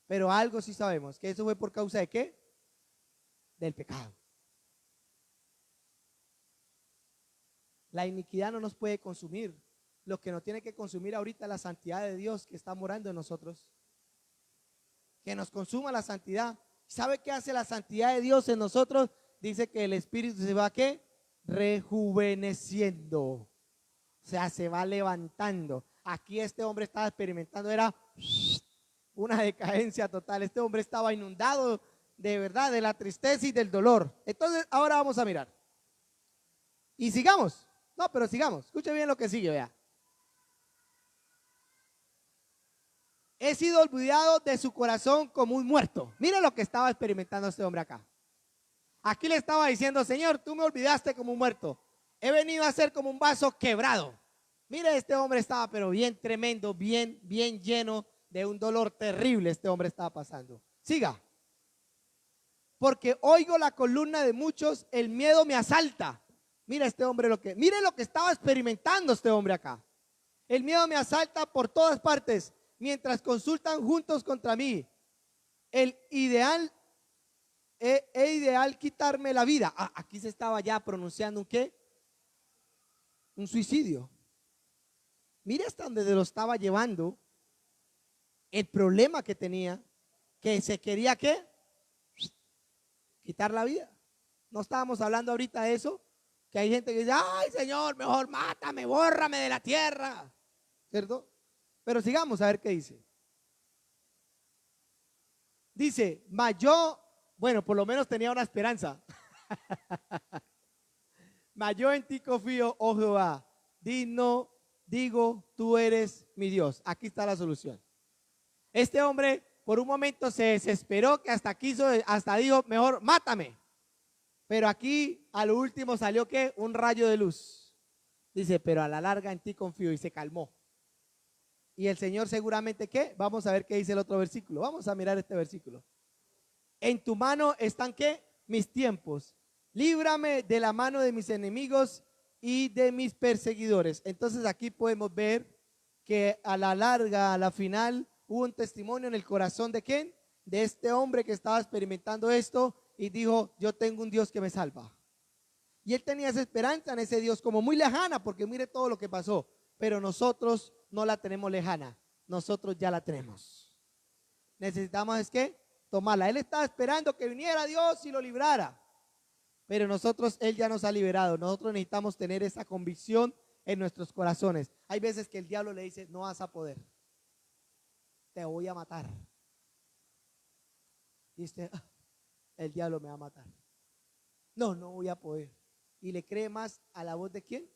pero algo sí sabemos, que eso fue por causa de ¿qué? Del pecado. La iniquidad no nos puede consumir. Lo que nos tiene que consumir ahorita es la santidad de Dios que está morando en nosotros. Que nos consuma la santidad. ¿Sabe qué hace la santidad de Dios en nosotros? Dice que el espíritu se va ¿qué? Rejuveneciendo. O sea, se va levantando. Aquí este hombre estaba experimentando, era una decadencia total. Este hombre estaba inundado de verdad de la tristeza y del dolor. Entonces ahora vamos a mirar. Y sigamos. No, pero sigamos. Escuche bien lo que sigue, vea. He sido olvidado de su corazón como un muerto. Mire lo que estaba experimentando este hombre acá. Aquí le estaba diciendo, Señor, tú me olvidaste como un muerto. He venido a ser como un vaso quebrado. Mire, este hombre estaba pero bien tremendo, bien lleno de un dolor terrible. Este hombre estaba pasando. Siga. Porque oigo la columna de muchos, el miedo me asalta. Mira este hombre mire lo que estaba experimentando este hombre acá. El miedo me asalta por todas partes, mientras consultan juntos contra mí. El ideal, ideal quitarme la vida. Aquí se estaba ya pronunciando un ¿qué? Un suicidio. Mira hasta donde lo estaba llevando. El problema que tenía, que se quería ¿qué? Quitar la vida. No estábamos hablando ahorita de eso, que hay gente que dice, ay Señor, mejor mátame, bórrame de la tierra, ¿cierto? Pero sigamos a ver qué dice. Dice, mas yo, bueno, por lo menos tenía una esperanza. Mas yo en ti confío, oh Jehová, digo, tú eres mi Dios. Aquí está la solución. Este hombre por un momento se desesperó, que hasta dijo, mejor mátame. Pero aquí a lo último salió ¿qué? Un rayo de luz. Dice, pero a la larga en ti confío, y se calmó. Y el Señor seguramente ¿qué? Vamos a ver qué dice el otro versículo. Vamos a mirar este versículo. En tu mano están ¿qué? Mis tiempos. Líbrame de la mano de mis enemigos y de mis perseguidores. Entonces aquí podemos ver que a la larga, a la final, hubo un testimonio en el corazón de ¿quién? De este hombre que estaba experimentando esto y dijo, yo tengo un Dios que me salva. Y él tenía esa esperanza en ese Dios como muy lejana, porque mire todo lo que pasó. Pero nosotros no la tenemos lejana, nosotros ya la tenemos. Necesitamos es que tomarla. Él estaba esperando que viniera Dios y lo librara. Pero nosotros, Él ya nos ha liberado. Nosotros necesitamos tener esa convicción en nuestros corazones. Hay veces que el diablo le dice, no vas a poder. Te voy a matar. Y usted, el diablo me va a matar. No voy a poder. Y le cree más a la voz de ¿quién?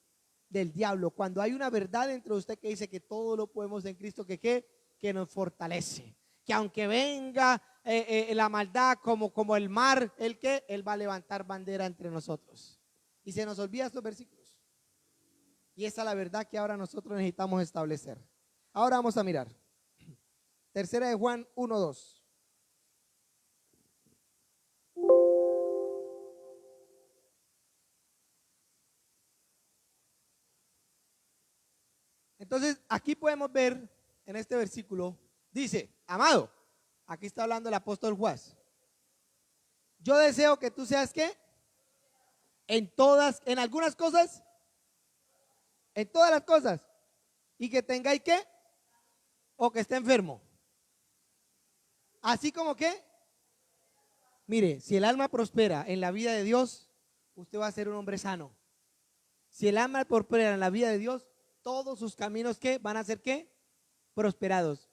Del diablo. Cuando hay una verdad dentro de usted que dice que todo lo podemos en Cristo, que nos fortalece. Que aunque venga la maldad como el mar, Él va a levantar bandera entre nosotros. Y se nos olvida estos versículos. Y esa es la verdad que ahora nosotros necesitamos establecer. Ahora vamos a mirar. Tercera de Juan 1:2. Entonces, aquí podemos ver en este versículo, dice, amado, aquí está hablando el apóstol Juan. Yo deseo que tú seas ¿qué? En algunas cosas, en todas las cosas, y que tengáis ¿qué? O que esté enfermo. Así como que, mire, si el alma prospera en la vida de Dios, usted va a ser un hombre sano. Si el alma prospera en la vida de Dios, todos sus caminos ¿qué? Van a ser ¿qué? Prosperados.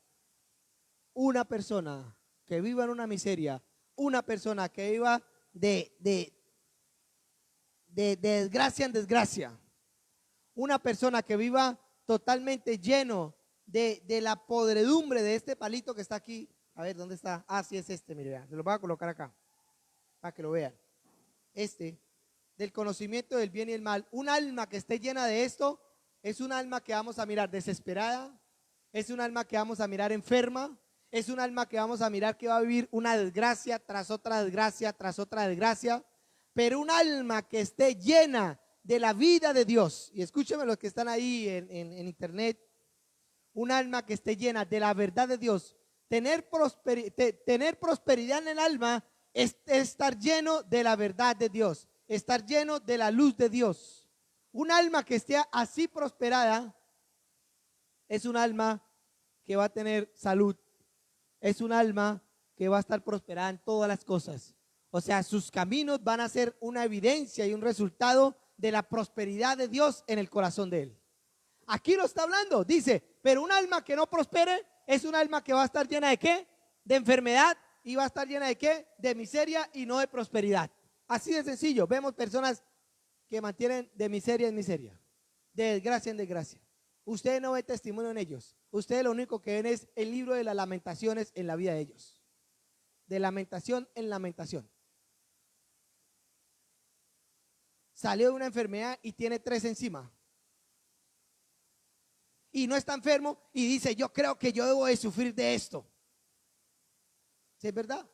Una persona que viva en una miseria, una persona que viva de desgracia en desgracia, una persona que viva totalmente lleno de la podredumbre de este palito que está aquí. A ver, ¿dónde está? Ah, sí es este, mire, vean. Se lo voy a colocar acá para que lo vean. Del conocimiento del bien y el mal. Un alma que esté llena de esto es un alma que vamos a mirar desesperada, es un alma que vamos a mirar enferma, es un alma que vamos a mirar que va a vivir una desgracia tras otra desgracia, tras otra desgracia, pero un alma que esté llena de la vida de Dios, y escúcheme los que están ahí en internet, un alma que esté llena de la verdad de Dios, tener prosperidad en el alma es estar lleno de la verdad de Dios, estar lleno de la luz de Dios. Un alma que esté así prosperada es un alma que va a tener salud, es un alma que va a estar prosperada en todas las cosas. O sea, sus caminos van a ser una evidencia y un resultado de la prosperidad de Dios en el corazón de él. Aquí lo está hablando, dice, pero un alma que no prospere Es un alma que va a estar llena ¿de qué? De enfermedad, y va a estar llena ¿de qué? De miseria y no de prosperidad. Así de sencillo. Vemos personas que mantienen de miseria en miseria, de desgracia en desgracia. Usted no ve testimonio en ellos. Ustedes lo único que ven es el libro de las lamentaciones en la vida de ellos. De lamentación en lamentación. Salió de una enfermedad y tiene 3 encima. Y no está enfermo y dice, yo creo que yo debo de sufrir de esto. ¿Sí es verdad?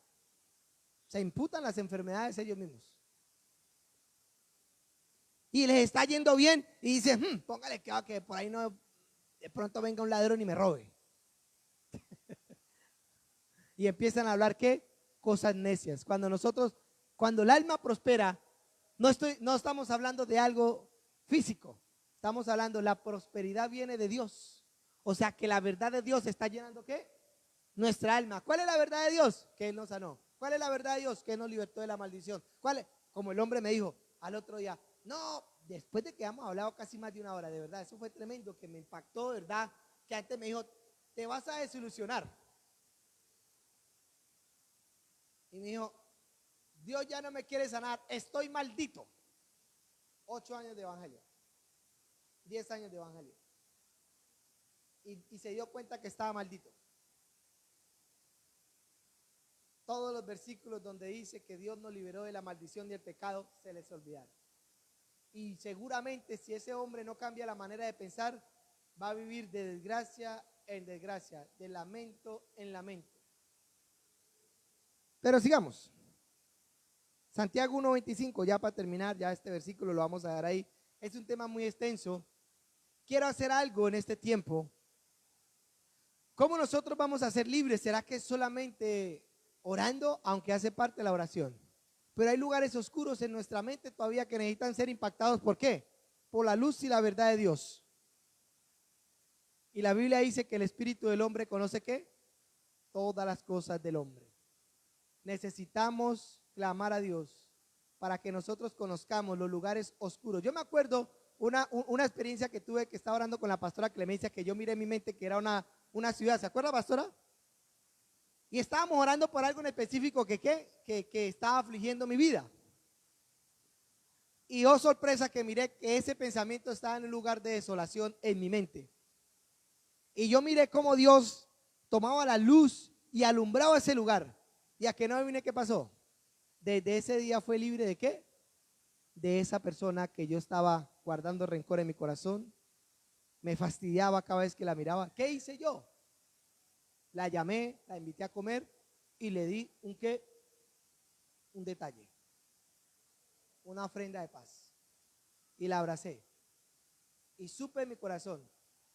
Se imputan las enfermedades ellos mismos. Y les está yendo bien y dice, póngale que por ahí no de pronto venga un ladrón y me robe. Y empiezan a hablar ¿qué? Cosas necias. Cuando el alma prospera, no estamos hablando de algo físico. Estamos hablando, la prosperidad viene de Dios. O sea que la verdad de Dios está llenando ¿qué? Nuestra alma. ¿Cuál es la verdad de Dios? Que Él nos sanó. ¿Cuál es la verdad de Dios? Que Él nos libertó de la maldición. ¿Cuál es? Como el hombre me dijo al otro día, no, después de que hemos hablado casi más de 1 hora, de verdad, eso fue tremendo, que me impactó, de verdad, que antes me dijo, te vas a desilusionar. Y me dijo, Dios ya no me quiere sanar, estoy maldito. 8 años de evangelio, 10 años de evangelio. Y se dio cuenta que estaba maldito. Todos los versículos donde dice que Dios nos liberó de la maldición y el pecado, se les olvidaron. Y seguramente si ese hombre no cambia la manera de pensar, va a vivir de desgracia en desgracia, de lamento en lamento. Pero sigamos. Santiago 1:25, ya para terminar, ya este versículo lo vamos a dar ahí. Es un tema muy extenso. Quiero hacer algo en este tiempo. ¿Cómo nosotros vamos a ser libres? ¿Será que solamente orando, aunque hace parte de la oración? Pero hay lugares oscuros en nuestra mente todavía que necesitan ser impactados. ¿Por qué? Por la luz y la verdad de Dios. Y la Biblia dice que el espíritu del hombre conoce ¿qué? Todas las cosas del hombre. Necesitamos clamar a Dios para que nosotros conozcamos los lugares oscuros. Yo me acuerdo una experiencia que tuve, que estaba orando con la pastora Clemencia, que yo miré en mi mente que era una ciudad. ¿Se acuerda, pastora? Y estábamos orando por algo en específico que estaba afligiendo mi vida. Y oh sorpresa, que miré que ese pensamiento estaba en un lugar de desolación en mi mente. Y yo miré cómo Dios tomaba la luz y alumbraba ese lugar. Y a que no adivine qué pasó. Desde ese día fue libre ¿de qué? De esa persona que yo estaba guardando rencor en mi corazón. Me fastidiaba cada vez que la miraba. ¿Qué hice yo? La llamé, la invité a comer y le di un detalle, una ofrenda de paz. Y la abracé. Y supe en mi corazón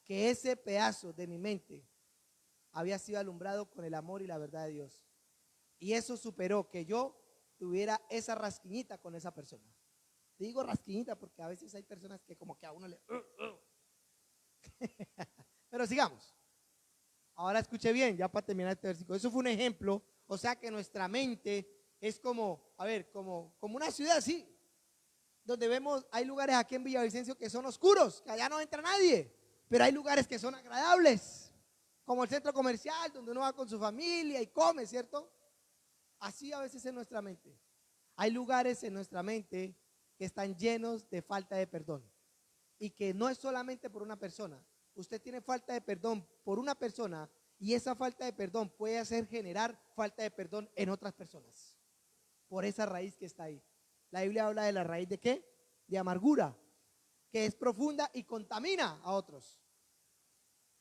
que ese pedazo de mi mente había sido alumbrado con el amor y la verdad de Dios. Y eso superó que yo tuviera esa rasquiñita con esa persona. Digo rasquiñita porque a veces hay personas que como que a uno le... Pero sigamos. Ahora escuche bien, ya para terminar este versículo. Eso fue un ejemplo. O sea que nuestra mente es como, a ver, como una ciudad así, donde vemos, hay lugares aquí en Villavicencio que son oscuros, que allá no entra nadie, pero hay lugares que son agradables, como el centro comercial, donde uno va con su familia y come, ¿cierto? Así a veces en nuestra mente. Hay lugares en nuestra mente que están llenos de falta de perdón, y que no es solamente por una persona. Usted tiene falta de perdón por una persona y esa falta de perdón puede hacer generar falta de perdón en otras personas, por esa raíz que está ahí. La Biblia habla de la raíz ¿de qué? De amargura, que es profunda y contamina a otros.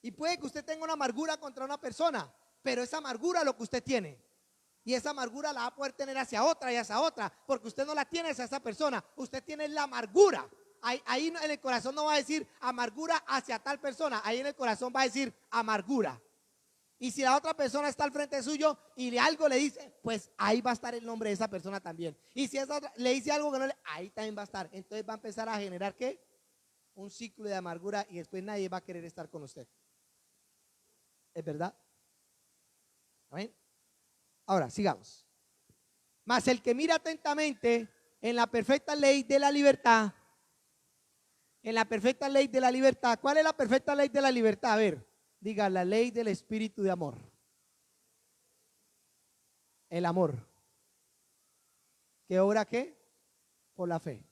Y puede que usted tenga una amargura contra una persona, pero esa amargura es lo que usted tiene. Y esa amargura la va a poder tener hacia otra y hacia otra, porque usted no la tiene hacia esa persona, usted tiene la amargura. Ahí en el corazón no va a decir amargura hacia tal persona, ahí en el corazón va a decir amargura. Y si la otra persona está al frente suyo y algo le dice, pues ahí va a estar el nombre de esa persona también. Y si esa otra le dice algo que no le, ahí también va a estar. Entonces va a empezar a generar ¿qué? Un ciclo de amargura y después nadie va a querer estar con usted. ¿Es verdad? ¿Amén? Ahora, sigamos. Mas el que mira atentamente en la perfecta ley de la libertad, en la perfecta ley de la libertad. ¿Cuál es la perfecta ley de la libertad? A ver, Diga, la ley del espíritu de amor. El amor. ¿Qué obra qué? Por la fe.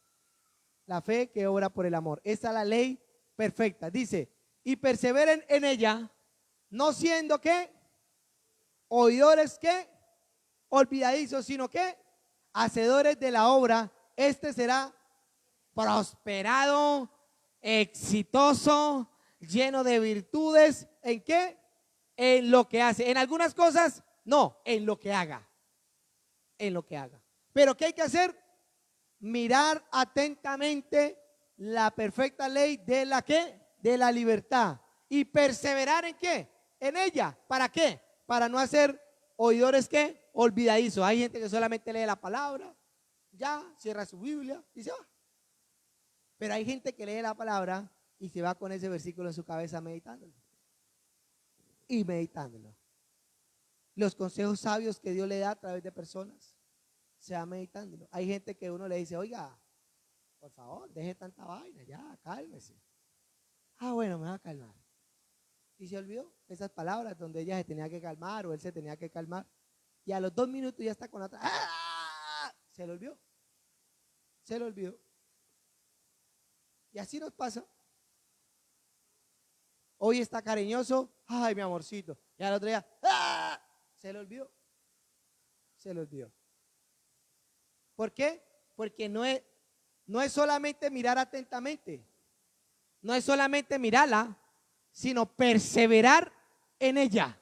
La fe que obra por el amor. Esa es la ley perfecta. Dice, y perseveren en ella, no siendo que oidores que olvidadizos, sino que hacedores de la obra. Este será prosperado, exitoso, lleno de virtudes. ¿En qué? En lo que hace. En algunas cosas, no, en lo que haga. En lo que haga. Pero ¿qué hay que hacer? Mirar atentamente la perfecta ley de la ¿qué? De la libertad. Y perseverar ¿en qué? En ella. ¿Para qué? Para no hacer oidores ¿qué? Olvidadizos. Hay gente que solamente lee la palabra, ya, cierra su Biblia y se va. Pero hay gente que lee la palabra y se va con ese versículo en su cabeza meditándolo. Y meditándolo. Los consejos sabios que Dios le da a través de personas, se va meditándolo. Hay gente que uno le dice, oiga, por favor, deje tanta vaina, ya, cálmese. Ah, bueno, me va a calmar. Y se olvidó esas palabras donde ella se tenía que calmar o él se tenía que calmar. Y a los 2 minutos ya está con otra. ¡Ah! Se lo olvidó. Se lo olvidó. Y así nos pasa. Hoy está cariñoso, ay, mi amorcito. Y al otro día, ¡ah! Se lo olvidó. Se lo olvidó. ¿Por qué? Porque no es solamente mirar atentamente, no es solamente mirarla, sino perseverar en ella.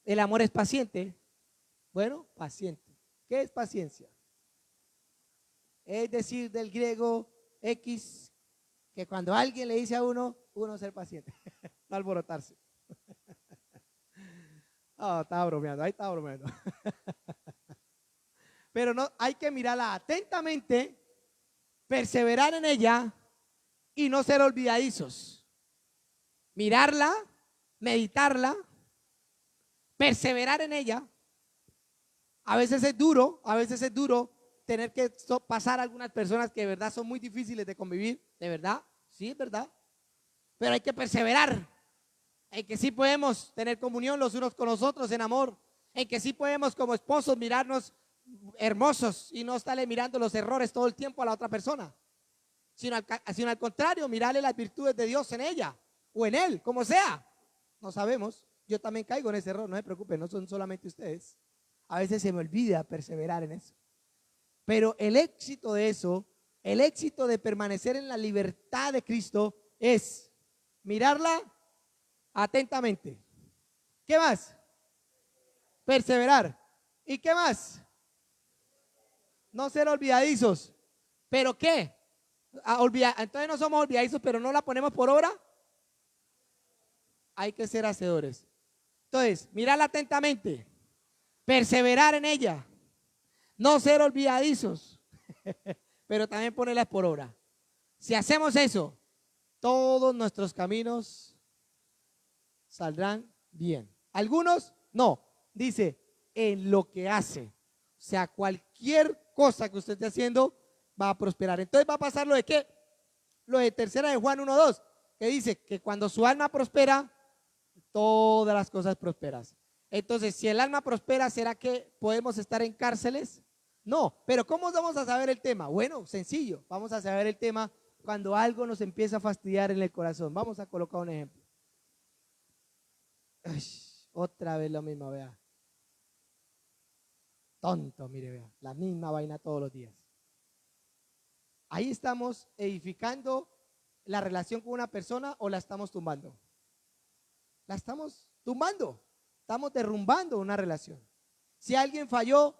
El amor es paciente. Bueno, paciente. ¿Qué es paciencia? Es decir, del griego X, que cuando alguien le dice a uno ser paciente, no alborotarse. Oh, estaba bromeando, ahí estaba bromeando. Pero no, hay que mirarla atentamente, perseverar en ella y no ser olvidadizos. Mirarla, meditarla, perseverar en ella. A veces es duro tener que pasar a algunas personas que de verdad son muy difíciles de convivir, de verdad, sí, es verdad. Pero hay que perseverar, en que sí podemos tener comunión los unos con los otros en amor, en que sí podemos como esposos mirarnos hermosos y no estarle mirando los errores todo el tiempo a la otra persona, sino al contrario, mirarle las virtudes de Dios en ella o en él, como sea. No sabemos, yo también caigo en ese error, no se preocupen, no son solamente ustedes. A veces se me olvida perseverar en eso. Pero el éxito de eso, el éxito de permanecer en la libertad de Cristo es mirarla atentamente. ¿Qué más? Perseverar. ¿Y qué más? No ser olvidadizos. ¿Pero qué? Entonces no somos olvidadizos, pero no la ponemos por obra. Hay que ser hacedores. Entonces, mirarla atentamente, perseverar en ella, no ser olvidadizos, pero también ponerlas por obra. Si hacemos eso, todos nuestros caminos saldrán bien. Algunos no. Dice, en lo que hace. O sea, cualquier cosa que usted esté haciendo va a prosperar. Entonces va a pasar lo de qué? Lo de tercera de Juan 1:2, que dice que cuando su alma prospera, todas las cosas prosperas. Entonces, si el alma prospera, ¿será que podemos estar en cárceles? No, pero ¿cómo vamos a saber el tema? Bueno, sencillo, vamos a saber el tema cuando algo nos empieza a fastidiar en el corazón. Vamos a colocar un ejemplo. Ay, otra vez lo mismo, vea. Tonto, mire, vea, la misma vaina todos los días. Ahí estamos edificando la relación con una persona o la estamos tumbando. La estamos tumbando, estamos derrumbando una relación. Si alguien falló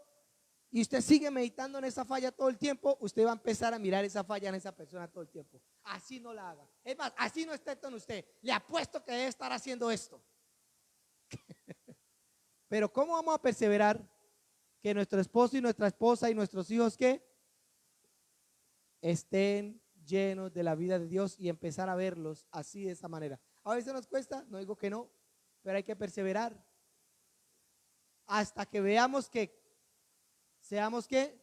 y usted sigue meditando en esa falla todo el tiempo, usted va a empezar a mirar esa falla en esa persona todo el tiempo. Así no la haga. Es más, así no esté con usted. Le apuesto que debe estar haciendo esto. Pero ¿cómo vamos a perseverar que nuestro esposo y nuestra esposa y nuestros hijos que estén llenos de la vida de Dios y empezar a verlos así de esa manera? A veces nos cuesta, no digo que no, pero hay que perseverar hasta que veamos que seamos que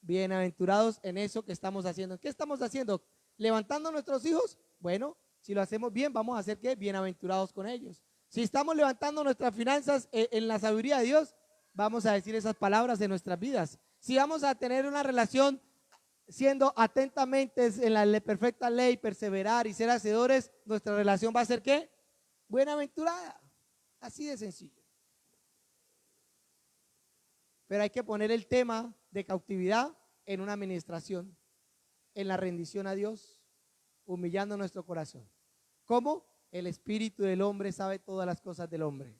bienaventurados en eso que estamos haciendo. ¿Qué estamos haciendo? ¿Levantando a nuestros hijos? Bueno, Si lo hacemos bien, vamos a ser ¿qué? Bienaventurados con ellos. Si estamos levantando nuestras finanzas en la sabiduría de Dios, vamos a decir esas palabras en nuestras vidas. Si vamos a tener una relación siendo atentamente en la perfecta ley, perseverar y ser hacedores, nuestra relación va a ser ¿qué? Buenaventurada. Así de sencillo. Pero hay que poner el tema de cautividad en una administración, en la rendición a Dios, humillando nuestro corazón. ¿Cómo? El espíritu del hombre sabe todas las cosas del hombre.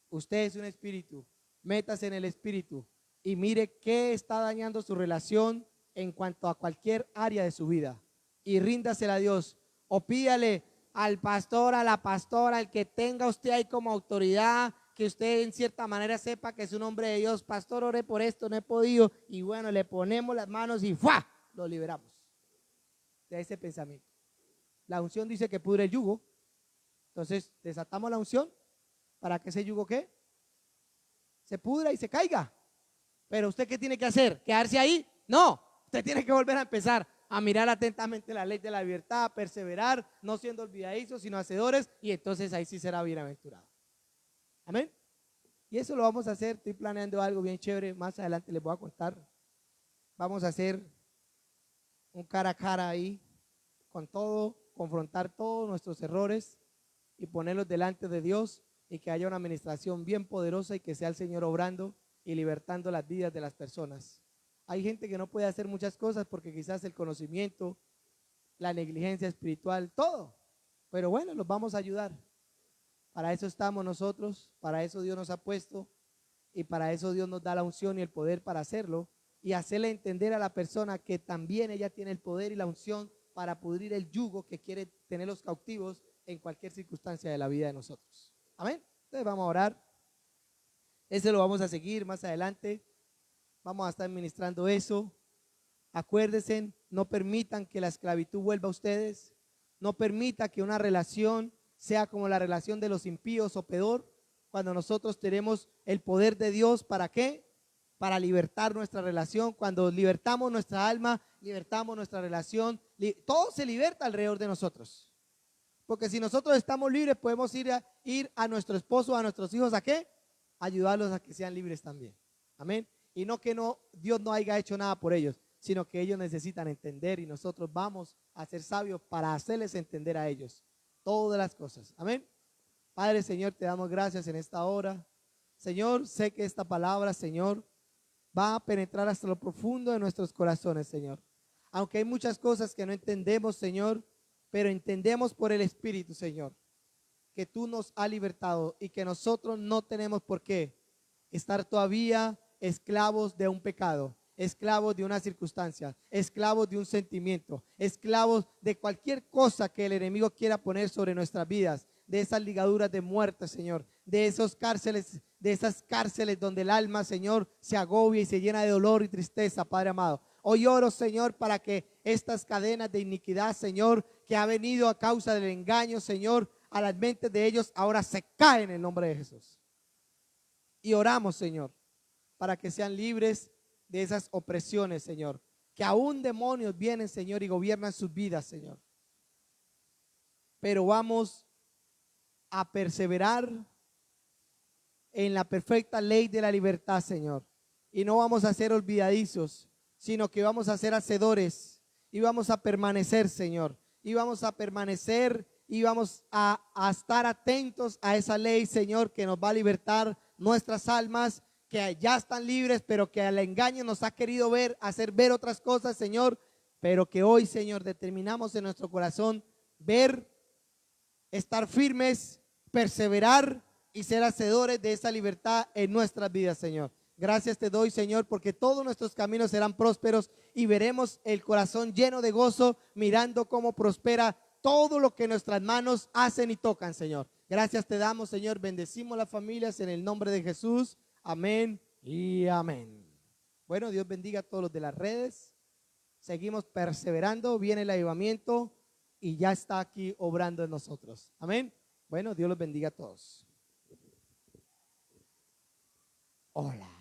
Usted es un espíritu, métase en el espíritu y mire qué está dañando su relación en cuanto a cualquier área de su vida y ríndasela a Dios o pídale al pastor, a la pastora, al que tenga usted ahí como autoridad, que usted en cierta manera sepa que es un hombre de Dios. Pastor, oré por esto, no he podido, y bueno, le ponemos las manos y ¡fua! Lo liberamos de ese pensamiento. La unción dice que pudre el yugo, entonces desatamos la unción para que ese yugo ¿qué? Se pudra y se caiga. Pero usted ¿qué tiene que hacer? ¿Quedarse ahí? No, usted tiene que volver a empezar a mirar atentamente la ley de la libertad, perseverar, no siendo olvidadizos, sino hacedores, y entonces ahí sí será bienaventurado. Amén. Y eso lo vamos a hacer. Estoy planeando algo bien chévere, más adelante les voy a contar. Vamos a hacer un cara a cara ahí con todo, confrontar todos nuestros errores y ponerlos delante de Dios, y que haya una administración bien poderosa y que sea el Señor obrando y libertando las vidas de las personas. Hay gente que no puede hacer muchas cosas porque quizás el conocimiento, la negligencia espiritual, todo. Pero bueno, los vamos a ayudar. Para eso estamos nosotros, para eso Dios nos ha puesto y para eso Dios nos da la unción y el poder para hacerlo y hacerle entender a la persona que también ella tiene el poder y la unción para pudrir el yugo que quiere tener los cautivos en cualquier circunstancia de la vida de nosotros. Amén. Entonces vamos a orar. Ese lo vamos a seguir más adelante. Vamos a estar ministrando eso. Acuérdense, no permitan que la esclavitud vuelva a ustedes. No permita que una relación sea como la relación de los impíos o peor, cuando nosotros tenemos el poder de Dios. ¿Para qué? Para libertar nuestra relación. Cuando libertamos nuestra alma, libertamos nuestra relación, todo se liberta alrededor de nosotros. Porque si nosotros estamos libres, podemos ir a nuestro esposo, a nuestros hijos, ¿a qué? Ayudarlos a que sean libres también. Amén. Y no que Dios no haya hecho nada por ellos, sino que ellos necesitan entender y nosotros vamos a ser sabios para hacerles entender a ellos todas las cosas. Amén. Padre, Señor, te damos gracias en esta hora. Señor, sé que esta palabra, Señor, va a penetrar hasta lo profundo de nuestros corazones, Señor. Aunque hay muchas cosas que no entendemos, Señor, pero entendemos por el Espíritu, Señor, que tú nos has libertado y que nosotros no tenemos por qué estar todavía esclavos de un pecado, esclavos de una circunstancia, esclavos de un sentimiento, esclavos de cualquier cosa que el enemigo quiera poner sobre nuestras vidas, de esas ligaduras de muerte, Señor, de esas cárceles donde el alma, Señor, se agobia y se llena de dolor y tristeza, Padre amado. Hoy oro, Señor, para que estas cadenas de iniquidad, Señor, que ha venido a causa del engaño, Señor, a las mentes de ellos, ahora se caen en el nombre de Jesús. Y oramos, Señor, para que sean libres de esas opresiones, Señor. Que aún demonios vienen, Señor, y gobiernan sus vidas, Señor. Pero vamos a perseverar en la perfecta ley de la libertad, Señor. Y no vamos a ser olvidadizos, sino que vamos a ser hacedores y vamos a permanecer, Señor. Y vamos a permanecer y vamos a estar atentos a esa ley, Señor, que nos va a libertar nuestras almas, que ya están libres, pero que al engaño nos ha querido hacer ver otras cosas, Señor, pero que hoy, Señor, determinamos en nuestro corazón ver, estar firmes, perseverar y ser hacedores de esa libertad en nuestras vidas, Señor. Gracias te doy, Señor, porque todos nuestros caminos serán prósperos y veremos el corazón lleno de gozo, mirando cómo prospera todo lo que nuestras manos hacen y tocan, Señor. Gracias te damos, Señor. Bendecimos las familias en el nombre de Jesús. Amén y amén. Bueno, Dios bendiga a todos los de las redes. Seguimos perseverando, viene el avivamiento y ya está aquí obrando en nosotros. Amén. Bueno, Dios los bendiga a todos. Hola.